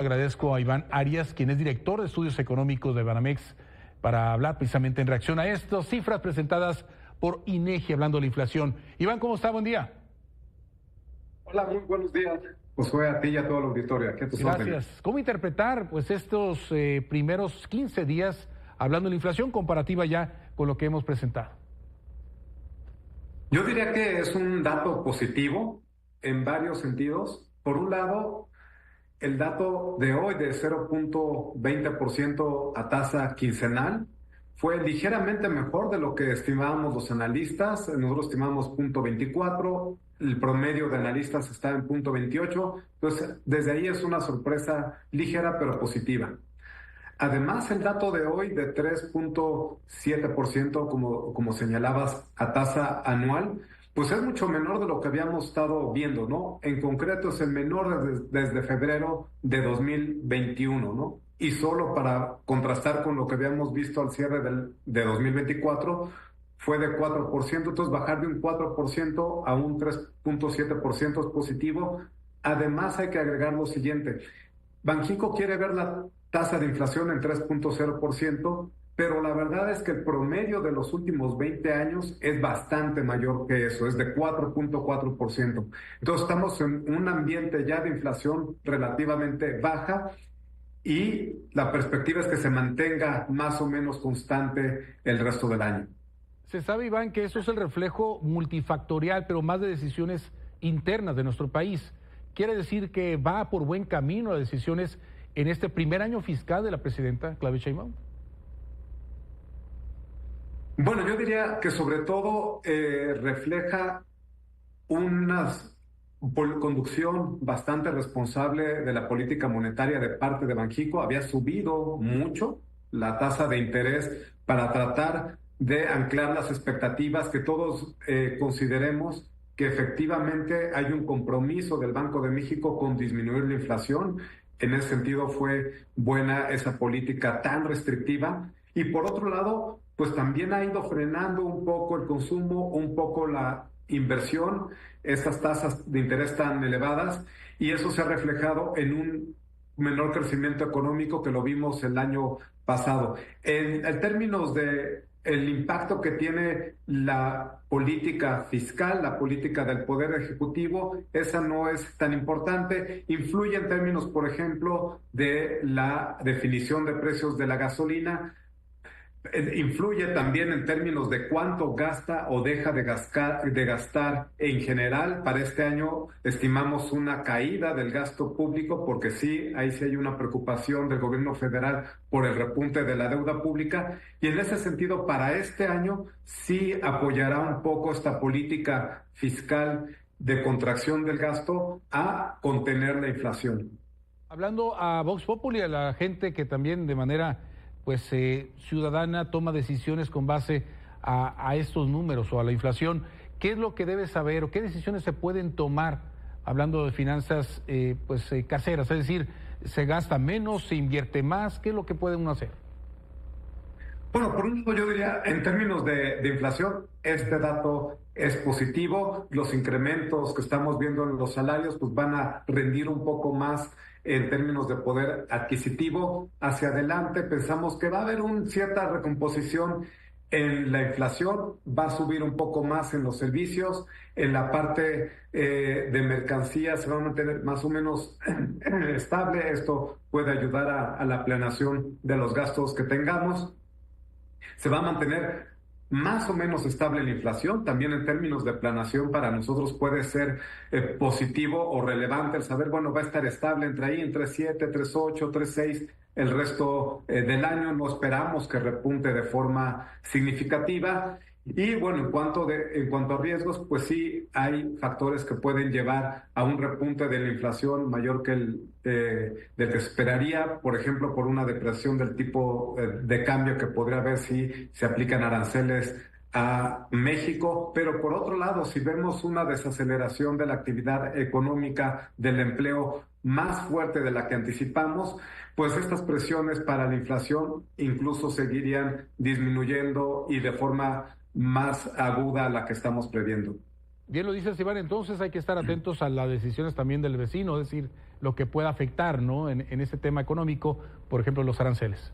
Agradezco a Iván Arias, quien es director de estudios económicos de Banamex, para hablar precisamente en reacción a estas cifras presentadas por INEGI hablando de la inflación. Iván, ¿cómo está? Buen día. Hola, muy buenos días. Josué, a ti y a toda la auditoría. Aquí a tus órdenes. Gracias. ¿Cómo interpretar pues estos primeros 15 días hablando de la inflación comparativa ya con lo que hemos presentado? Yo diría que es un dato positivo en varios sentidos. Por un lado, el dato de hoy de 0.20% a tasa quincenal fue ligeramente mejor de lo que estimábamos los analistas. Nosotros estimamos 0.24, el promedio de analistas está en 0.28. Entonces, desde ahí es una sorpresa ligera pero positiva. Además, el dato de hoy de 3.7%, como señalabas, a tasa anual, pues es mucho menor de lo que habíamos estado viendo, ¿no? En concreto es el menor desde febrero de 2021, ¿no? Y solo para contrastar con lo que habíamos visto al cierre de 2024, fue de 4%, entonces bajar de un 4% a un 3.7% es positivo. Además hay que agregar lo siguiente, Banxico quiere ver la tasa de inflación en 3.0%, pero la verdad es que el promedio de los últimos 20 años es bastante mayor que eso, es de 4.4%. Entonces estamos en un ambiente ya de inflación relativamente baja y la perspectiva es que se mantenga más o menos constante el resto del año. Se sabe, Iván, que eso es el reflejo multifactorial, pero más de decisiones internas de nuestro país. ¿Quiere decir que va por buen camino las decisiones en este primer año fiscal de la presidenta Claudia Sheinbaum? Bueno, yo diría que sobre todo refleja una conducción bastante responsable de la política monetaria de parte de Banxico. Había subido mucho la tasa de interés para tratar de anclar las expectativas, que todos consideremos que efectivamente hay un compromiso del Banco de México con disminuir la inflación. En ese sentido fue buena esa política tan restrictiva. Y por otro lado, pues también ha ido frenando un poco el consumo, un poco la inversión, estas tasas de interés tan elevadas, y eso se ha reflejado en un menor crecimiento económico que lo vimos el año pasado. En términos de el impacto que tiene la política fiscal, la política del Poder Ejecutivo, esa no es tan importante. Influye en términos, por ejemplo, de la definición de precios de la gasolina. Influye también en términos de cuánto gasta o deja de gastar en general. Para este año estimamos una caída del gasto público porque sí, ahí sí hay una preocupación del gobierno federal por el repunte de la deuda pública, y en ese sentido para este año sí apoyará un poco esta política fiscal de contracción del gasto a contener la inflación. Hablando a Vox Populi, a la gente que también de manera ciudadana toma decisiones con base a estos números o a la inflación, ¿qué es lo que debe saber o qué decisiones se pueden tomar hablando de finanzas caseras? Es decir, ¿se gasta menos, se invierte más? ¿Qué es lo que puede uno hacer? Bueno, por un lado yo diría, en términos de inflación, este dato es positivo. Los incrementos que estamos viendo en los salarios pues van a rendir un poco más en términos de poder adquisitivo. Hacia adelante pensamos que va a haber una cierta recomposición en la inflación, va a subir un poco más en los servicios, en la parte de mercancías se va a mantener más o menos estable. Esto puede ayudar a la planeación de los gastos que tengamos. Se va a mantener más o menos estable la inflación. También en términos de planeación para nosotros puede ser positivo o relevante el saber, bueno, va a estar estable entre ahí, en 3.7, 3.8, 3.6 el resto del año. No esperamos que repunte de forma significativa. Y bueno, en cuanto a riesgos, pues sí hay factores que pueden llevar a un repunte de la inflación mayor que del que se esperaría, por ejemplo, por una depresión del tipo de cambio que podría haber si se aplican aranceles a México. Pero por otro lado, si vemos una desaceleración de la actividad económica, del empleo más fuerte de la que anticipamos, pues estas presiones para la inflación incluso seguirían disminuyendo y de forma más aguda a la que estamos previendo. Bien lo dices, Iván, entonces hay que estar atentos a las decisiones también del vecino, es decir, lo que pueda afectar, ¿no?, en ese tema económico, por ejemplo, los aranceles.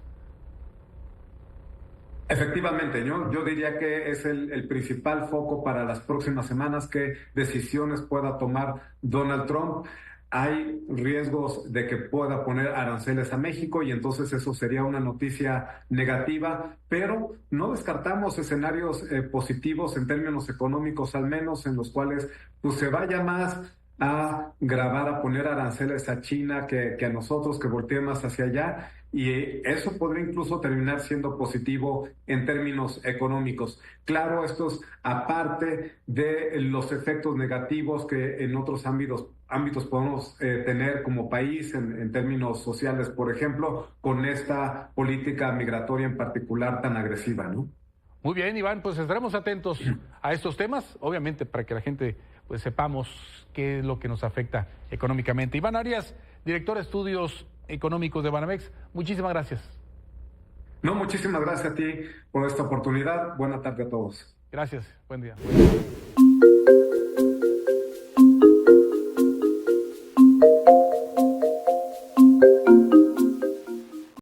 Efectivamente, yo diría que es el principal foco para las próximas semanas, qué decisiones pueda tomar Donald Trump. Hay riesgos de que pueda poner aranceles a México y entonces eso sería una noticia negativa, pero no descartamos escenarios positivos en términos económicos, al menos en los cuales pues, se vaya más a grabar, a poner aranceles a China que a nosotros, que voltee más hacia allá. Y eso podría incluso terminar siendo positivo en términos económicos. Claro, esto es aparte de los efectos negativos que en otros ámbitos podemos tener como país en términos sociales, por ejemplo, con esta política migratoria en particular tan agresiva, ¿no? Muy bien, Iván, pues estaremos atentos a estos temas, obviamente para que la gente pues sepamos qué es lo que nos afecta económicamente. Iván Arias, director de Estudios Económicos de Banamex, muchísimas gracias. No, muchísimas gracias a ti por esta oportunidad. Buena tarde a todos. Gracias, buen día.